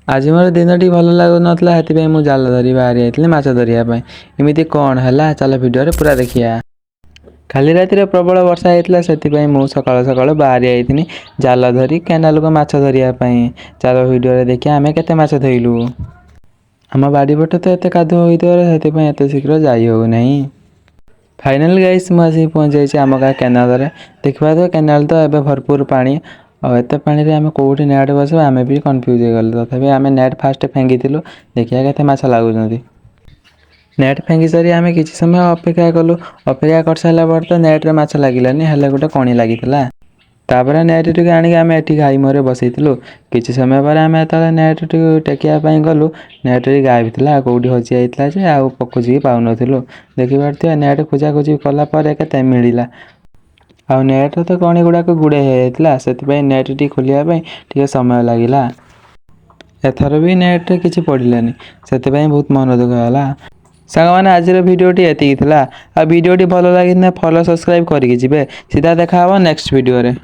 आज मोर दिनटी भल लगुनथला हेतिपई मु जाल धरी बाहरी आइथिली माछ धरिया पई। एमिति कोन हला चल वीडियो रे पूरा देखिया। काली राति रे प्रबल वर्षा हेतिला सेतिपई मु सकाळ सकाळ बाहरी आइथिनी जाल धरी केनाल को माछ धरिया पई। चल वीडियो रे देखिया आमे केते माछ धइलु। हम बाड़ी पटे तो एते कादो होइतोरे हेतिपई एते शीघ्र जाई हो नहीं। फाइनल गाइस मु आसी पहुंच जाइछि आम गाँ केनाल रे। देखबा तो केनाल तो एबे भरपूर पानी और एते पानी रे आमे कोउठी नेट बसबा आमे भी कंफ्यूज हो गल। तथापि आमे नेट फास्ट फेंगिथिलु देखिया केते माछ लागुछंती। नेट फेंगी सारी आमे किछि समय अपेक्षा कलु। अपेक्षा कर साला पर तो नेट रे माछ लागिलानी हेले गोटे कणी लागितला। तापरे नेट टिके आनी आमे एठी घाई मोरे बसैथिलु। किछि समय पर आमे तले नेट टिके टेकिया पई गलु। नेट रे गायब थिला कोउठी होची आइतला जे आ पखुजी पाउ नथिलु। देखि पारथिया नेट खोजा खोजी कला पर केते मिलिला। आ नेट तो कणी गुडा को गुडे हेतला सेति नेट टी खोलिया पई टिके समय लागिला। एथर भी नेट रे किछि पडिलानी सेति बहुत मन दुख होला। सांग माने आज वीडियोटी एति थिला। आ वीडियोटी भलो लागिने फॉलो सब्सक्राइब करिकि जिबे। सीधा देखा हबो नेक्स्ट वीडियो रे।